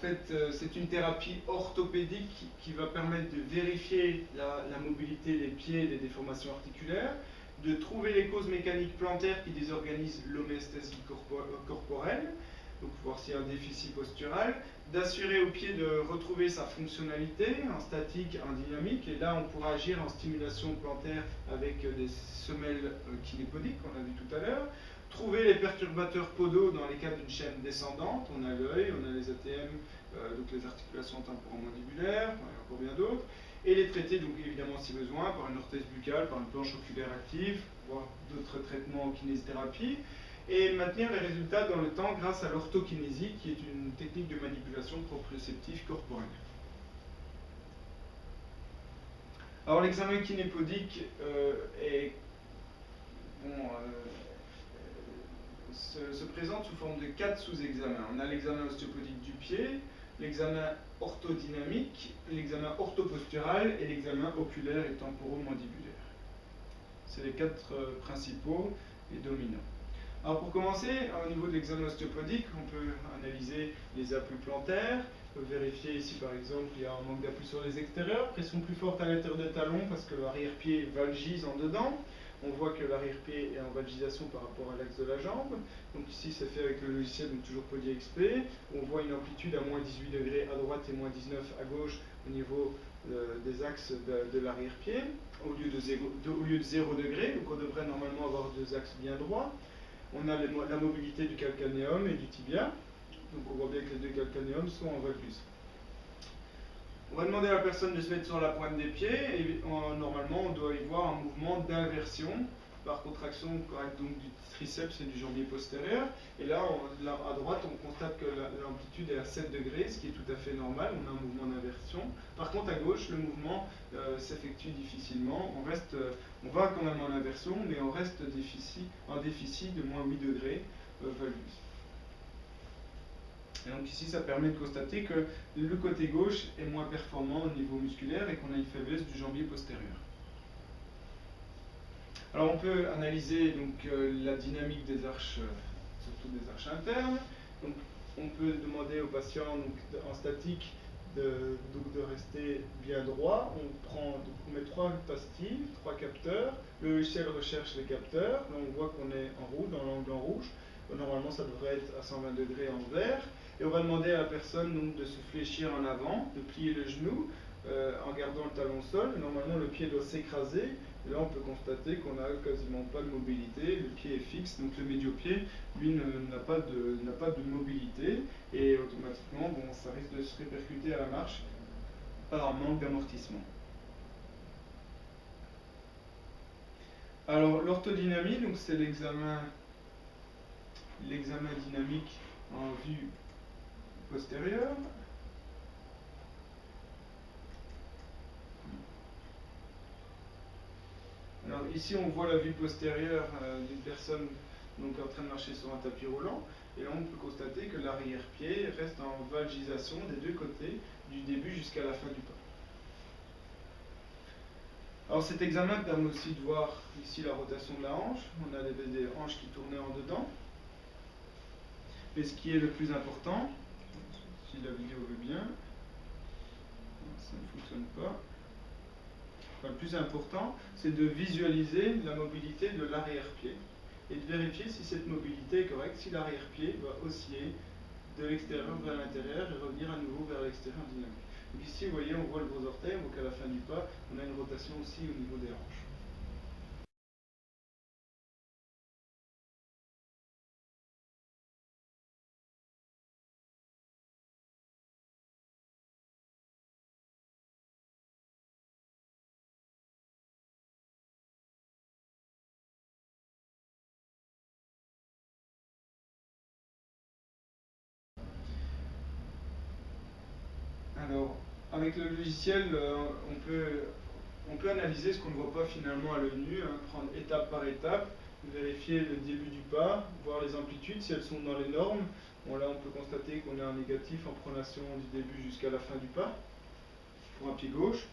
fait, c'est une thérapie orthopédique qui va permettre de vérifier la mobilité des pieds et des déformations articulaires, de trouver les causes mécaniques plantaires qui désorganisent l'homéostasie corporelle, donc voir s'il y a un déficit postural, d'assurer au pied de retrouver sa fonctionnalité en statique, en dynamique, et là on pourra agir en stimulation plantaire avec des semelles kinépodiques qu'on a vu tout à l'heure, trouver les perturbateurs podaux dans les cas d'une chaîne descendante, on a l'œil, on a les ATM, donc les articulations temporomandibulaires, on a encore bien d'autres, et les traiter donc évidemment si besoin par une orthèse buccale, par une planche oculaire active, voire d'autres traitements en kinésithérapie, et maintenir les résultats dans le temps grâce à l'orthokinésie, qui est une technique de manipulation proprioceptive corporelle. Alors l'examen kinépodique se présente sous forme de 4 sous-examens. On a l'examen ostéopodique du pied, l'examen orthodynamique, l'examen orthopostural et l'examen oculaire et temporomandibulaire. C'est les 4 principaux et dominants. Alors pour commencer, au niveau de l'examen ostéopodique, on peut analyser les appuis plantaires, on peut vérifier ici par exemple il y a un manque d'appui sur les extérieurs, pression plus forte à l'intérieur des talons parce que l'arrière-pied valgise en dedans. On voit que l'arrière-pied est en valgisation par rapport à l'axe de la jambe. Donc ici c'est fait avec le logiciel, donc toujours PodiXP. On voit une amplitude à moins 18 degrés à droite et moins 19 à gauche au niveau des axes de l'arrière-pied, au lieu de 0 degré. Donc on devrait normalement avoir 2 axes bien droits. On a la mobilité du calcanéum et du tibia. Donc on voit bien que les 2 calcanéums sont en valgus. On va demander à la personne de se mettre sur la pointe des pieds et normalement on doit y voir un mouvement d'inversion par contraction correcte donc du triceps et du jambier postérieur. Et là, à droite, on constate que l'amplitude est à 7 degrés, ce qui est tout à fait normal. On a un mouvement d'inversion. Par contre, à gauche, le mouvement s'effectue difficilement. On va quand même en inversion, mais on reste en déficit de moins 8 degrés valgus. Et donc ici, ça permet de constater que le côté gauche est moins performant au niveau musculaire et qu'on a une faiblesse du jambier postérieur. Alors on peut analyser donc, la dynamique des arches, surtout des arches internes. Donc, on peut demander au patient donc, en statique de rester bien droit. On met 3 pastilles, 3 capteurs. Le logiciel recherche les capteurs. Là on voit qu'on est en rouge, dans l'angle en rouge. Normalement ça devrait être à 120 degrés en vert. Et on va demander à la personne donc, de se fléchir en avant, de plier le genou en gardant le talon au sol. Normalement le pied doit s'écraser. Et là, on peut constater qu'on n'a quasiment pas de mobilité, le pied est fixe, donc le médio-pied, lui, n'a pas de mobilité, et automatiquement, bon, ça risque de se répercuter à la marche par un manque d'amortissement. Alors, l'orthodynamie, donc c'est l'examen dynamique en vue postérieure. Alors ici on voit la vue postérieure d'une personne donc, en train de marcher sur un tapis roulant, et là on peut constater que l'arrière-pied reste en valgisation des 2 côtés, du début jusqu'à la fin du pas. Alors cet examen permet aussi de voir ici la rotation de la hanche. On a des hanches qui tournaient en dedans. Mais ce qui est le plus important, si la vidéo veut bien, ça ne fonctionne pas. Enfin, le plus important, c'est de visualiser la mobilité de l'arrière-pied et de vérifier si cette mobilité est correcte, si l'arrière-pied va osciller de l'extérieur vers l'intérieur et revenir à nouveau vers l'extérieur dynamique. Donc ici, vous voyez, on voit le gros orteil, donc à la fin du pas, on a une rotation aussi au niveau des hanches. Alors, avec le logiciel, on peut analyser ce qu'on ne voit pas finalement à l'œil nu, prendre étape par étape, vérifier le début du pas, voir les amplitudes, si elles sont dans les normes. Bon, là, on peut constater qu'on est en négatif en pronation du début jusqu'à la fin du pas, pour un pied gauche.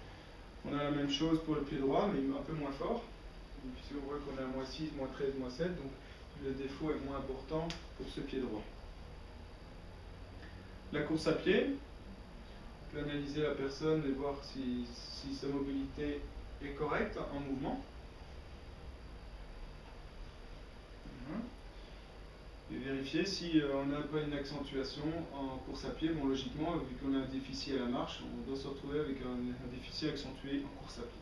On a la même chose pour le pied droit, mais un peu moins fort. Donc ici, on voit qu'on est à moins 6, moins 13, moins 7, donc le défaut est moins important pour ce pied droit. La course à pied, on peut analyser la personne et voir si sa mobilité est correcte en mouvement. Et vérifier si on n'a pas une accentuation en course à pied. Bon, logiquement, vu qu'on a un déficit à la marche, on doit se retrouver avec un déficit accentué en course à pied.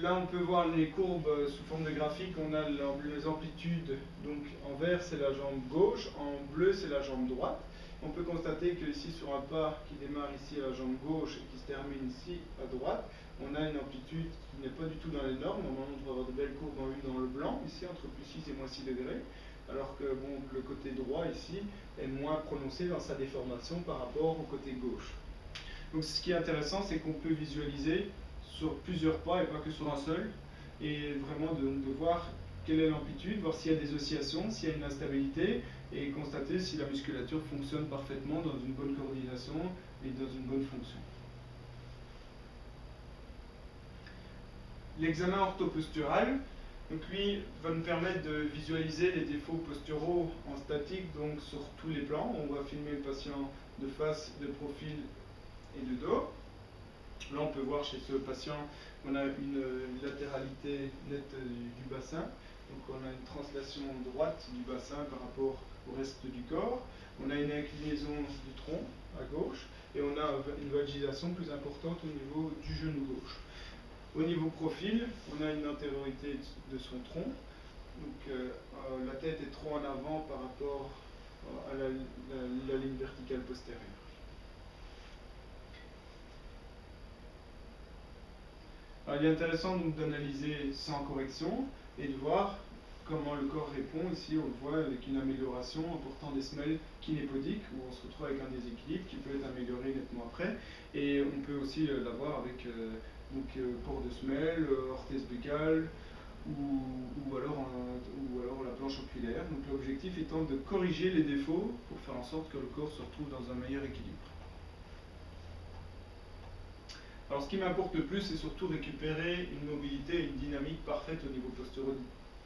Là, on peut voir les courbes sous forme de graphique. On a les amplitudes. Donc, en vert, c'est la jambe gauche. En bleu, c'est la jambe droite. On peut constater que ici, sur un pas qui démarre ici à la jambe gauche et qui se termine ici à droite, on a une amplitude qui n'est pas du tout dans les normes. Normalement, on devrait avoir de belles courbes en une dans le blanc, ici, entre plus 6 et moins 6 degrés. Alors que bon, le côté droit, ici, est moins prononcé dans sa déformation par rapport au côté gauche. Donc, ce qui est intéressant, c'est qu'on peut visualiser sur plusieurs pas et pas que sur un seul, et vraiment de voir quelle est l'amplitude, voir s'il y a des oscillations, s'il y a une instabilité, et constater si la musculature fonctionne parfaitement dans une bonne coordination et dans une bonne fonction. L'examen orthopostural, donc lui, va nous permettre de visualiser les défauts posturaux en statique, donc sur tous les plans. On va filmer le patient de face, de profil et de dos. Là, on peut voir chez ce patient qu'on a une latéralité nette du bassin. Donc, on a une translation droite du bassin par rapport au reste du corps. On a une inclinaison du tronc à gauche et on a une vagisation plus importante au niveau du genou gauche. Au niveau profil, on a une antériorité de son tronc. Donc, la tête est trop en avant par rapport à la ligne verticale postérieure. Alors, il est intéressant d'analyser sans correction et de voir comment le corps répond. Ici, on le voit avec une amélioration en portant des semelles kinépodiques, où on se retrouve avec un déséquilibre qui peut être amélioré nettement après. Et on peut aussi l'avoir avec port de semelle, orthèse buccale, ou alors la planche oculaire. Donc l'objectif étant de corriger les défauts pour faire en sorte que le corps se retrouve dans un meilleur équilibre. Alors ce qui m'importe le plus, c'est surtout récupérer une mobilité et une dynamique parfaite au niveau postural.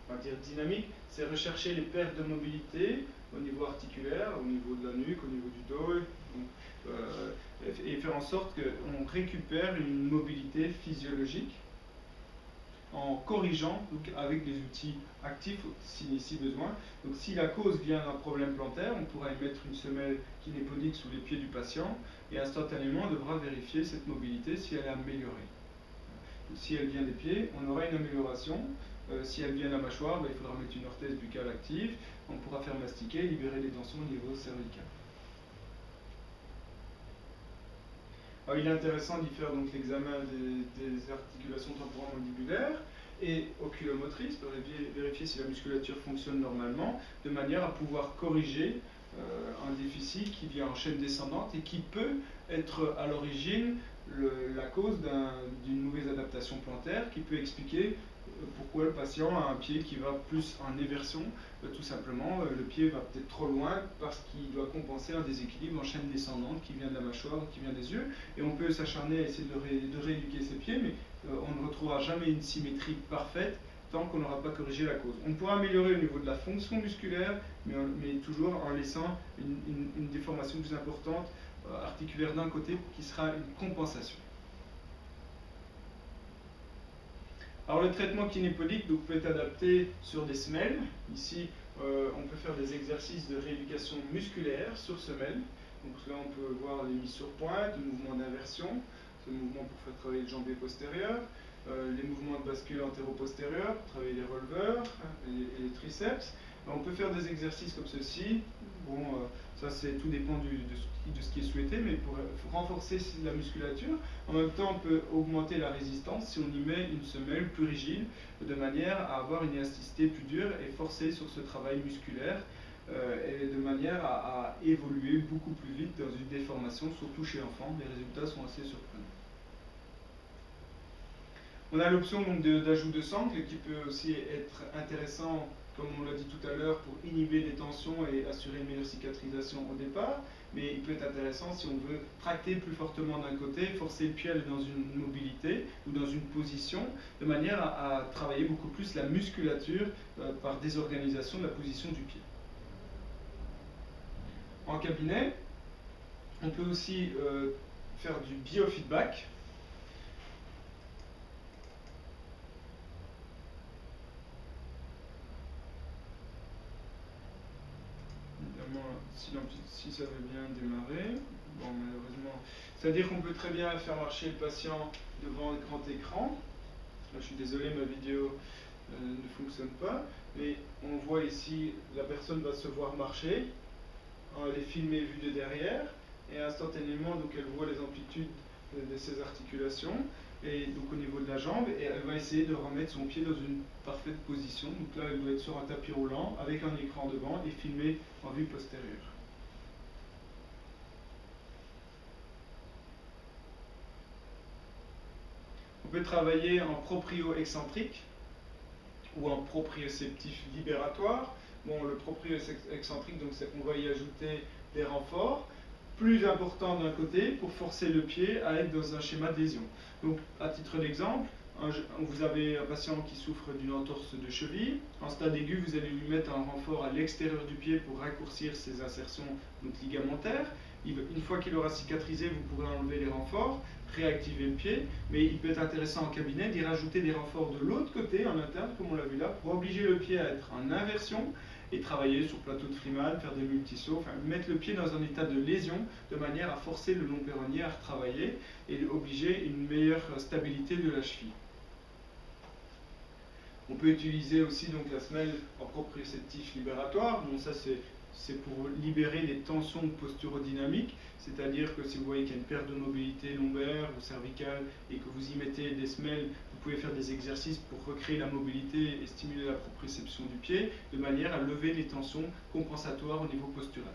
On va dire dynamique, c'est rechercher les pertes de mobilité au niveau articulaire, au niveau de la nuque, au niveau du dos, et faire en sorte qu'on récupère une mobilité physiologique en corrigeant donc, avec des outils actifs si besoin. Donc si la cause vient d'un problème plantaire, on pourra y mettre une semelle kinépodique sous les pieds du patient et instantanément on devra vérifier cette mobilité si elle est améliorée. Donc, si elle vient des pieds, on aura une amélioration. Si elle vient de la mâchoire, il faudra mettre une orthèse buccale active. On pourra faire mastiquer et libérer les tensions au niveau cervical. Alors, il est intéressant d'y faire l'examen des articulations temporomandibulaires et oculomotrices pour vérifier si la musculature fonctionne normalement, de manière à pouvoir corriger un déficit qui vient en chaîne descendante et qui peut être à l'origine la cause d'une mauvaise adaptation plantaire, qui peut expliquer pourquoi le patient a un pied qui va plus en éversion. Tout simplement, le pied va peut-être trop loin parce qu'il doit compenser un déséquilibre en chaîne descendante qui vient de la mâchoire, qui vient des yeux. Et on peut s'acharner à essayer de rééduquer ses pieds, mais on ne retrouvera jamais une symétrie parfaite tant qu'on n'aura pas corrigé la cause. On pourra améliorer au niveau de la fonction musculaire, mais toujours en laissant une déformation plus importante articulaire d'un côté qui sera une compensation. Alors le traitement kinépodique peut être adapté sur des semelles. Ici, on peut faire des exercices de rééducation musculaire sur semelles. Donc là, on peut voir les mises sur pointe, le mouvement d'inversion, ce mouvement pour faire travailler le jambier postérieur, les mouvements de bascule antéro-postérieur pour travailler les releveurs et les triceps. On peut faire des exercices comme ceci. Bon, ça tout dépend de ce qui est souhaité, mais pour renforcer la musculature, en même temps on peut augmenter la résistance si on y met une semelle plus rigide, de manière à avoir une élasticité plus dure et forcer sur ce travail musculaire, et de manière à évoluer beaucoup plus vite dans une déformation, surtout chez l'enfant. Les résultats sont assez surprenants. On a l'option d'ajout de sangle qui peut aussi être intéressant, comme on l'a dit tout à l'heure, pour inhiber les tensions et assurer une meilleure cicatrisation au départ. Mais il peut être intéressant si on veut tracter plus fortement d'un côté, forcer le pied à aller dans une mobilité ou dans une position, de manière à travailler beaucoup plus la musculature par désorganisation de la position du pied. En cabinet, on peut aussi faire du biofeedback. Évidemment, si ça veut bien démarrer, bon, malheureusement, c'est-à-dire qu'on peut très bien faire marcher le patient devant un grand écran. Là, je suis désolé, ma vidéo ne fonctionne pas, mais on voit ici, la personne va se voir marcher, elle est filmée vue de derrière, et instantanément, donc elle voit les amplitudes de ses articulations, et donc au niveau de la jambe, et elle va essayer de remettre son pied dans une parfaite position. Donc là, elle doit être sur un tapis roulant, avec un écran devant, et filmée en vue postérieure. On peut travailler en proprio-excentrique ou en proprioceptif libératoire. Bon, le proprio-excentrique, donc c'est qu'on va y ajouter des renforts plus importants d'un côté pour forcer le pied à être dans un schéma de lésion. Donc, à titre d'exemple, vous avez un patient qui souffre d'une entorse de cheville. En stade aigu, vous allez lui mettre un renfort à l'extérieur du pied pour raccourcir ses insertions donc, ligamentaires. Une fois qu'il aura cicatrisé, vous pourrez enlever les renforts, réactiver le pied, mais il peut être intéressant en cabinet d'y rajouter des renforts de l'autre côté, en interne, comme on l'a vu là, pour obliger le pied à être en inversion et travailler sur plateau de Freeman, faire des multisauts, enfin mettre le pied dans un état de lésion de manière à forcer le long péronnier à retravailler et obliger une meilleure stabilité de la cheville. On peut utiliser aussi donc la semelle en proprioceptif libératoire. Bon, ça c'est pour libérer les tensions posturodynamiques, c'est-à-dire que si vous voyez qu'il y a une perte de mobilité lombaire ou cervicale et que vous y mettez des semelles, vous pouvez faire des exercices pour recréer la mobilité et stimuler la proprioception du pied de manière à lever les tensions compensatoires au niveau postural.